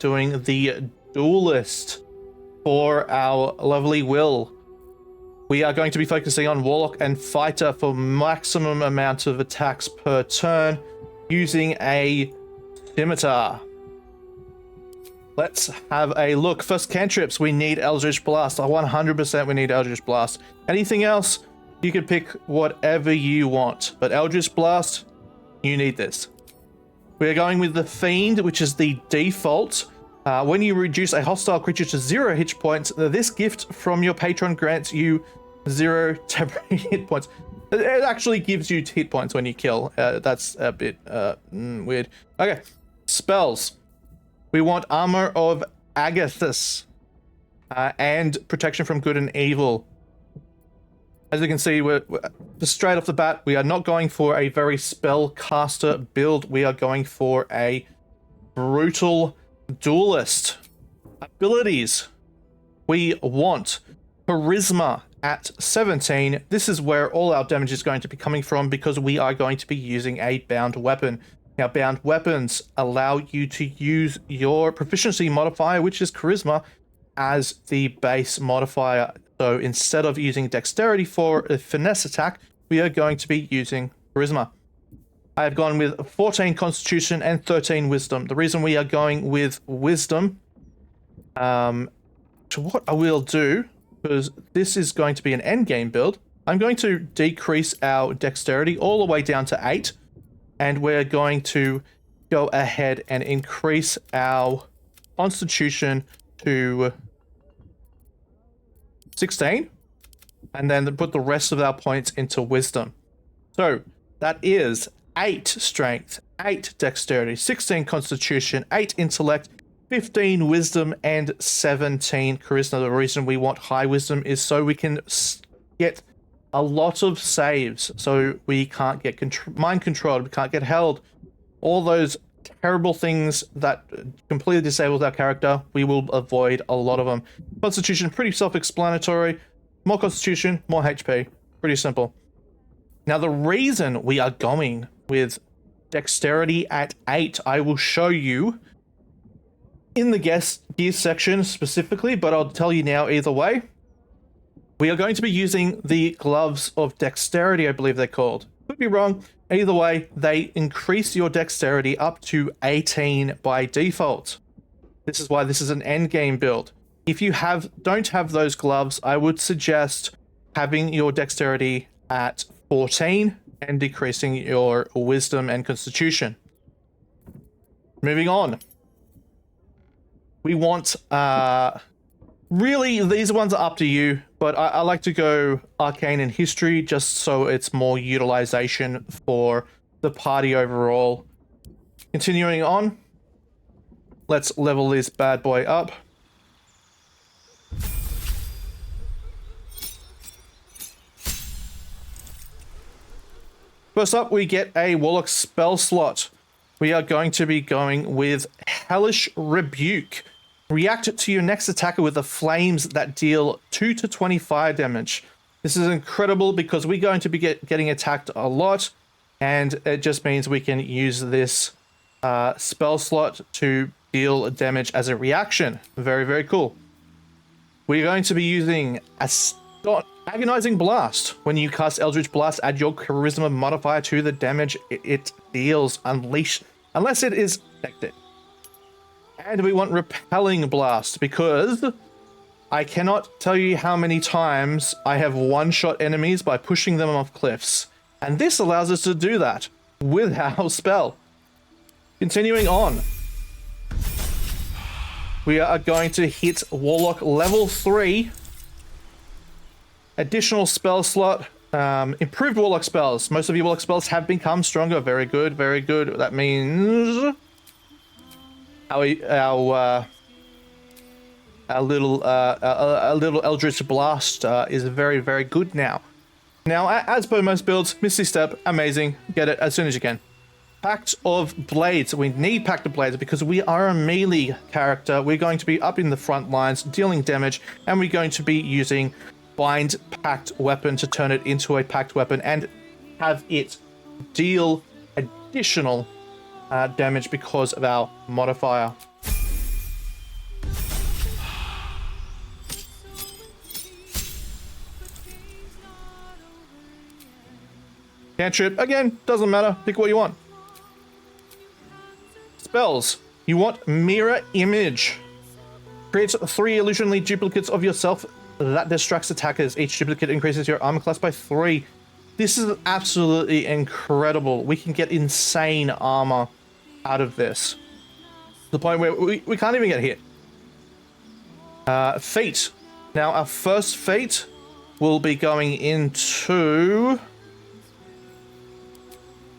doing the duelist for our lovely WYLL. We are going to be focusing on Warlock and Fighter for maximum amount of attacks per turn using a scimitar. Let's have a look. First cantrips, we need Eldritch Blast. 100% we need Eldritch Blast. Anything else, you can pick whatever you want. But Eldritch Blast, you need this. We are going with the Fiend, which is the default. When you reduce a hostile creature to 0 hit points, this gift from your patron grants you 0 temporary hit points. It actually gives you hit points when you kill. That's a bit weird. Okay, spells. We want Armor of Agathis and Protection from Good and Evil. As you can see, we're straight off the bat, we are not going for a very spellcaster build. We are going for a brutal duelist. Abilities. We want Charisma at 17. This is where all our damage is going to be coming from because we are going to be using a bound weapon. Now, bound weapons allow you to use your proficiency modifier, which is Charisma, as the base modifier. So instead of using Dexterity for a finesse attack, we are going to be using Charisma. I have gone with 14 Constitution and 13 Wisdom. The reason we are going with Wisdom, to what I will do, because this is going to be an endgame build, I'm going to decrease our Dexterity all the way down to 8. And we're going to go ahead and increase our Constitution to 16. And then put the rest of our points into Wisdom. So that is 8 Strength, 8 Dexterity, 16 Constitution, 8 Intellect, 15 Wisdom, and 17 Charisma. The reason we want high Wisdom is so we can get a lot of saves, so we can't get mind controlled, we can't get held. All those terrible things that completely disables our character, we will avoid a lot of them. Constitution, pretty self-explanatory. More Constitution, more HP. Pretty simple. Now, the reason we are going with Dexterity at 8, I will show you in the gear section specifically, but I'll tell you now either way. We are going to be using the Gloves of Dexterity, I believe they're called. Could be wrong. Either way, they increase your Dexterity up to 18 by default. This is why this is an endgame build. If you don't have those gloves, I would suggest having your Dexterity at 14 and decreasing your Wisdom and Constitution. Moving on. We want... really, these ones are up to you, but I like to go Arcane and History just so it's more utilization for the party overall. Continuing on, let's level this bad boy up. First up, we get a Warlock spell slot. We are going to be going with Hellish Rebuke. React to your next attacker with the flames that deal 2 to 25 damage. This is incredible because we're going to be getting attacked a lot, and it just means we can use this spell slot to deal damage as a reaction. Very, very cool. We're going to be using Agonizing Blast. When you cast Eldritch Blast, add your Charisma modifier to the damage it deals. Unless it is affected. And we want Repelling Blast because I cannot tell you how many times I have one-shot enemies by pushing them off cliffs. And this allows us to do that with our spell. Continuing on. We are going to hit Warlock level 3. Additional spell slot. Improved Warlock spells. Most of your Warlock spells have become stronger. Very good, very good. That means... Our little Eldritch Blast is very, very good now. Now, as per most builds, Misty Step, amazing. Get it as soon as you can. Pact of Blades. We need Pact of Blades because we are a melee character. We're going to be up in the front lines, dealing damage, and we're going to be using Bind Pact Weapon to turn it into a Pact Weapon and have it deal additional damage because of our modifier. Cantrip, again, doesn't matter. Pick what you want. Spells. You want Mirror Image. Creates 3 illusionally duplicates of yourself that distracts attackers. Each duplicate increases your armor class by 3. This is absolutely incredible. We can get insane armor out of this. To the point where we can't even get hit. Feat. Now, our first feat will be going into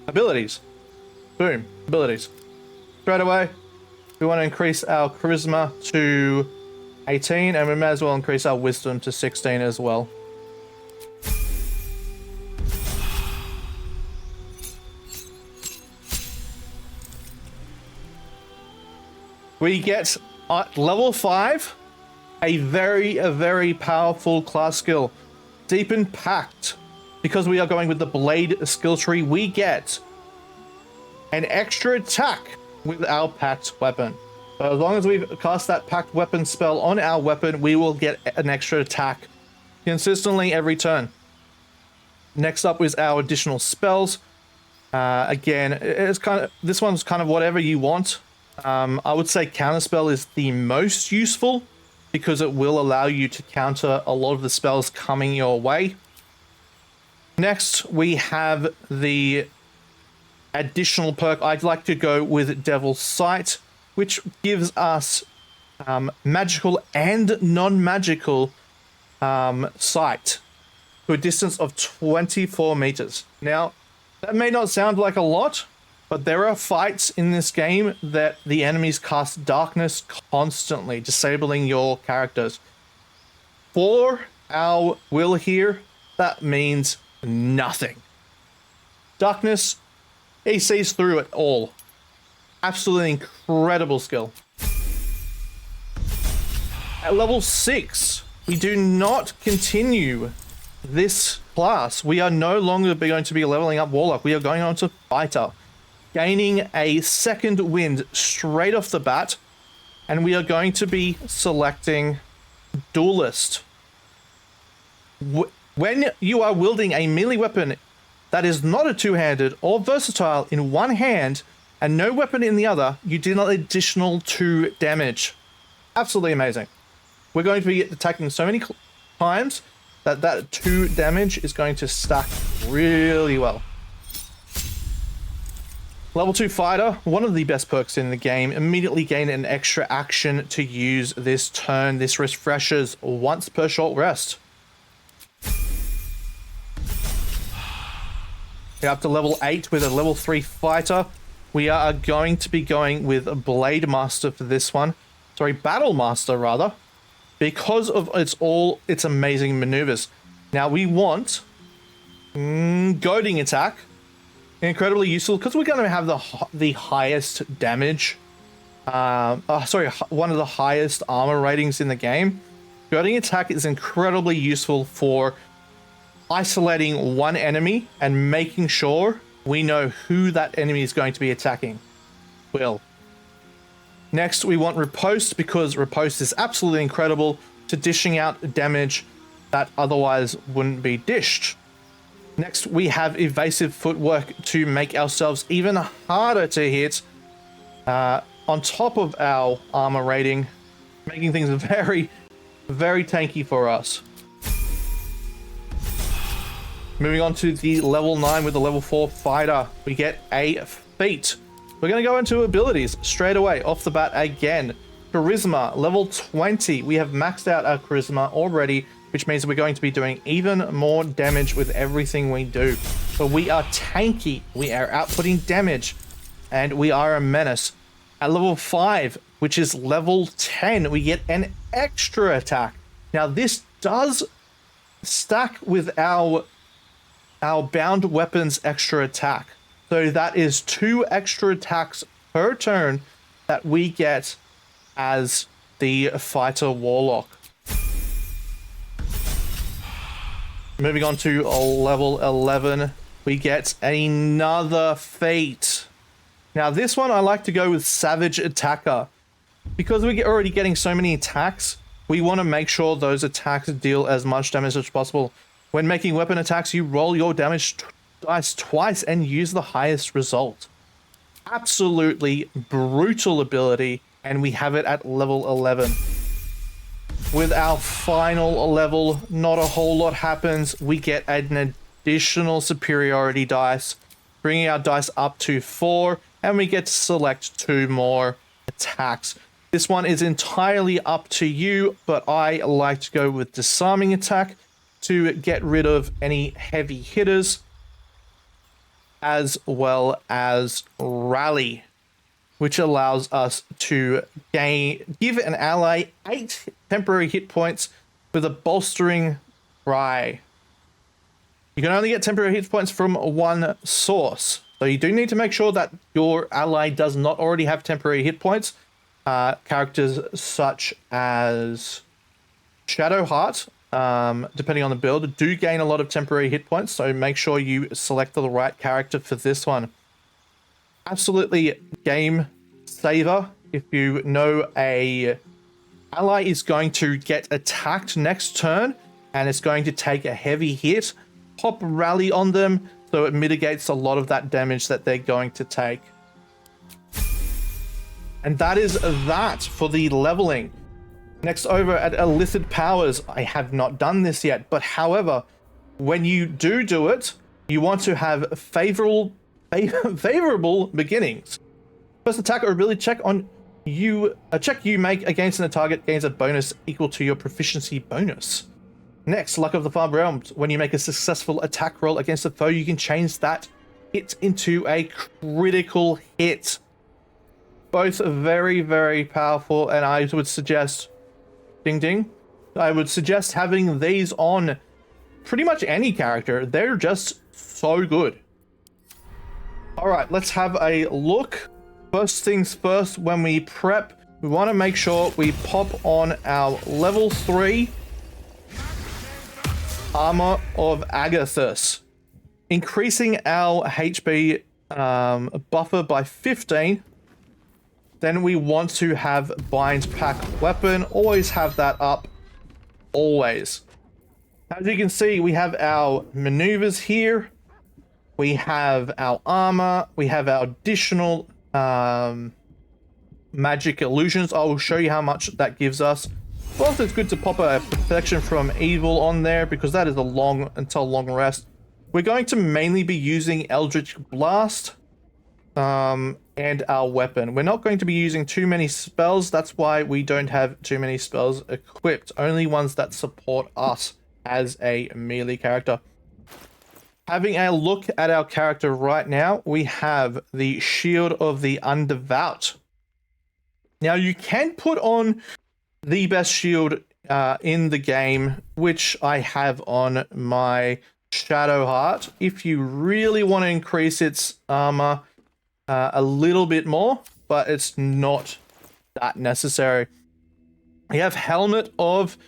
abilities. Boom. Abilities. Straight away, we want to increase our charisma to 18, and we may as well increase our wisdom to 16 as well. We get at level 5 a very powerful class skill, Deepen Pact. Because we are going with the blade skill tree, we get an extra attack with our pact weapon. So as long as we cast that pact weapon spell on our weapon, we will get an extra attack consistently every turn. Next up is our additional spells. Again, it's this one's kind of whatever you want. I would say Counterspell is the most useful because it will allow you to counter a lot of the spells coming your way. Next, we have the additional perk. I'd like to go with Devil's Sight, which gives us magical and non-magical sight to a distance of 24 meters. Now, that may not sound like a lot, but there are fights in this game that the enemies cast darkness constantly, disabling your characters. For our will here, that means nothing. Darkness, he sees through it all. Absolutely incredible skill. At level 6, we do not continue this class. We are no longer going to be leveling up Warlock. We are going on to Fighter, gaining a second wind straight off the bat, and we are going to be selecting Duelist. When you are wielding a melee weapon that is not a two-handed or versatile in one hand and no weapon in the other, you deal an additional 2 damage. Absolutely amazing. We're going to be attacking so many times that 2 damage is going to stack really well. Level 2 Fighter, one of the best perks in the game. Immediately gain an extra action to use this turn. This refreshes once per short rest. We're up to level 8 with a level 3 Fighter. We are going to be going with Blade Master for this one. Sorry, Battle Master rather. Because of its amazing maneuvers. Now we want Goading Attack. Incredibly useful because we're going to have the highest damage. One of the highest armor ratings in the game. Goading Attack is incredibly useful for isolating one enemy and making sure we know who that enemy is going to be attacking. Will. Next, we want Riposte because Riposte is absolutely incredible to dishing out damage that otherwise wouldn't be dished. Next, we have Evasive Footwork to make ourselves even harder to hit on top of our armor rating, making things very, very tanky for us. Moving on to the level 9 with the level 4 Fighter, we get a feat. We're going to go into abilities straight away off the bat again. Charisma, level 20. We have maxed out our Charisma already, which means we're going to be doing even more damage with everything we do. So we are tanky, we are outputting damage, and we are a menace. At level 5, which is level 10, we get an extra attack. Now this does stack with our bound weapons extra attack. So that is 2 extra attacks per turn that we get as the Fighter Warlock. Moving on to level 11, we get another feat. Now this one I like to go with Savage Attacker. Because we're already getting so many attacks, we want to make sure those attacks deal as much damage as possible. When making weapon attacks, you roll your damage dice twice and use the highest result. Absolutely brutal ability, and we have it at level 11. With our final level, not a whole lot happens. We get an additional superiority dice, bringing our dice up to 4, and we get to select 2 more attacks. This one is entirely up to you, but I like to go with disarming attack to get rid of any heavy hitters, as well as rally, which allows us to give an ally 8 temporary hit points with a bolstering cry. You can only get temporary hit points from one source, so you do need to make sure that your ally does not already have temporary hit points. Characters such as Shadowheart, depending on the build, do gain a lot of temporary hit points, so make sure you select the right character for this one. Absolutely game saver. If you know a ally is going to get attacked next turn and it's going to take a heavy hit, pop rally on them so it mitigates a lot of that damage that they're going to take. And that is that for the leveling. Next, over at Illicit Powers, I have not done this yet, but however, when you do it, you want to have favorable beginnings. First attack or ability check on you, a check you make against a target gains a bonus equal to your proficiency bonus. Next, Luck of the Far Realms. When you make a successful attack roll against a foe, you can change that hit into a critical hit. Both are very, very powerful, and I would suggest, ding ding, I would suggest having these on pretty much any character. They're just so good. All right, let's have a look. First things first, when we prep, we want to make sure we pop on our level 3 Armor of Agathis, increasing our HP buffer by 15. Then we want to have Bind Pack Weapon. Always have that up. Always. As you can see, we have our maneuvers here. We have our armor. We have our additional magic illusions. I will show you how much that gives us. Also, it's good to pop a protection from evil on there because that is a long rest. We're going to mainly be using Eldritch Blast and our weapon. We're not going to be using too many spells. That's why we don't have too many spells equipped. Only ones that support us as a melee character. Having a look at our character right now, we have the Shield of the Undevout. Now, you can put on the best shield in the game, which I have on my Shadowheart. If you really want to increase its armor a little bit more, but it's not that necessary. We have Helmet of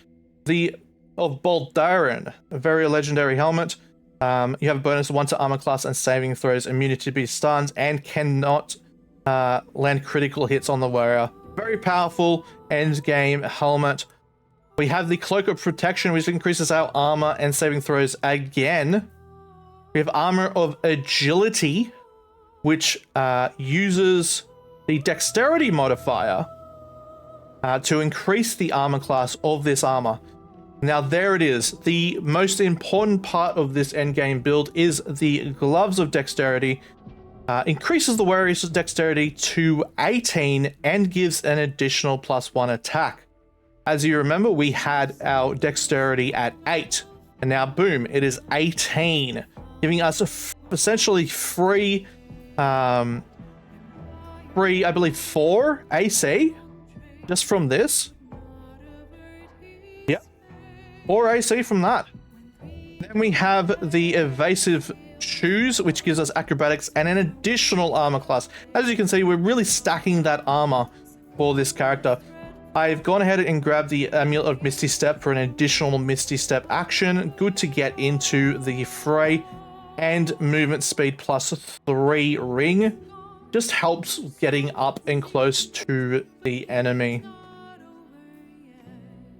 Baldur, a very legendary helmet. You have a bonus 1 to armor class and saving throws, immunity to be stunned, and cannot land critical hits on the warrior. Very powerful end game helmet. We have the Cloak of Protection, which increases our armor and saving throws again. We have Armor of Agility, which uses the Dexterity modifier to increase the armor class of this armor. Now there it is. The most important part of this endgame build is the Gloves of Dexterity. Increases the warrior's dexterity to 18 and gives an additional +1 attack. As you remember, we had our dexterity at 8, and now boom, it is 18, giving us essentially free, I believe 4 AC just from this. Yep, 4 AC from that. Then we have the Evasive Shoes, which gives us acrobatics and an additional armor class. As you can see, we're really stacking that armor for this character. I've gone ahead and grabbed the Amulet of Misty Step for an additional Misty Step action. Good to get into the fray. And movement speed +3 ring. Just helps getting up and close to the enemy.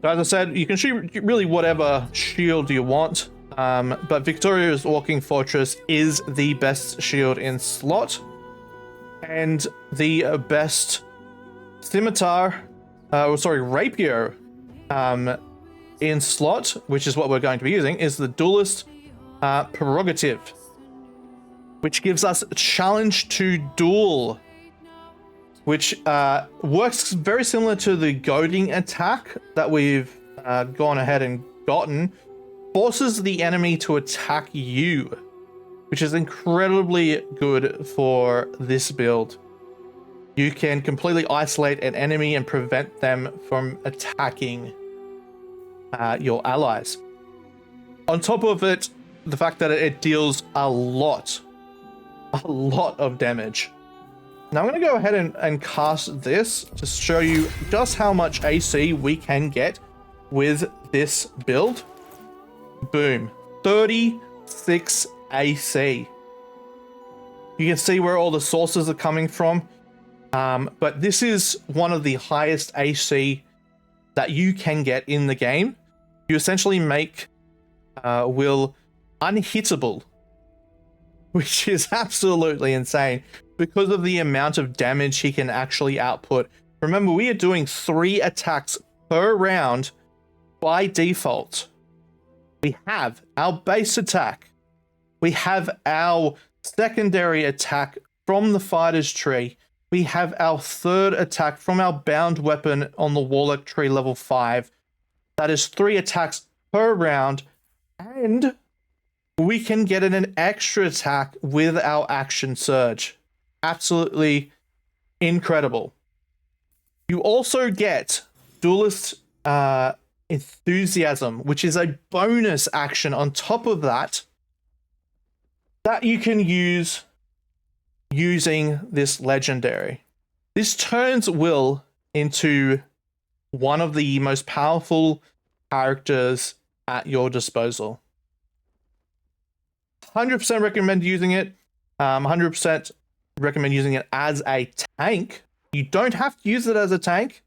So as I said, you can shoot really whatever shield you want. But Victoria's Walking Fortress is the best shield in slot, and the best scimitar, rapier in slot, which is what we're going to be using, is the Duelist Prerogative, which gives us a challenge to duel, which works very similar to the goading attack that we've gone ahead and gotten. Forces the enemy to attack you, which is incredibly good for this build. You can completely isolate an enemy and prevent them from attacking your allies. On top of it, the fact that it deals a lot of damage. Now I'm going to go ahead and cast this to show you just how much AC we can get with this build. Boom. 36 AC. You can see where all the sources are coming from. But this is one of the highest AC that you can get in the game. You essentially make WYLL unhittable, which is absolutely insane because of the amount of damage he can actually output. Remember, we are doing 3 attacks per round by default. We have our base attack. We have our secondary attack from the fighter's tree. We have our third attack from our bound weapon on the Warlock tree level 5. That is 3 attacks per round. And we can get an extra attack with our action surge. Absolutely incredible. You also get Duelist Enthusiasm, which is a bonus action on top of that you can use using this legendary. This turns WYLL into one of the most powerful characters at your disposal. 100% recommend using it. 100% recommend using it as a tank. You don't have to use it as a tank.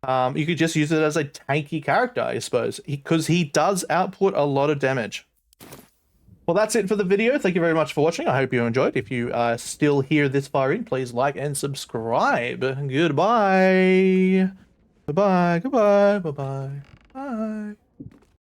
You could just use it as a tanky character, I suppose, because he does output a lot of damage. Well, that's it for the video. Thank you very much for watching. I hope you enjoyed. If you are still here this far in, please like and subscribe. Goodbye. Goodbye. Goodbye. Bye-bye. Bye.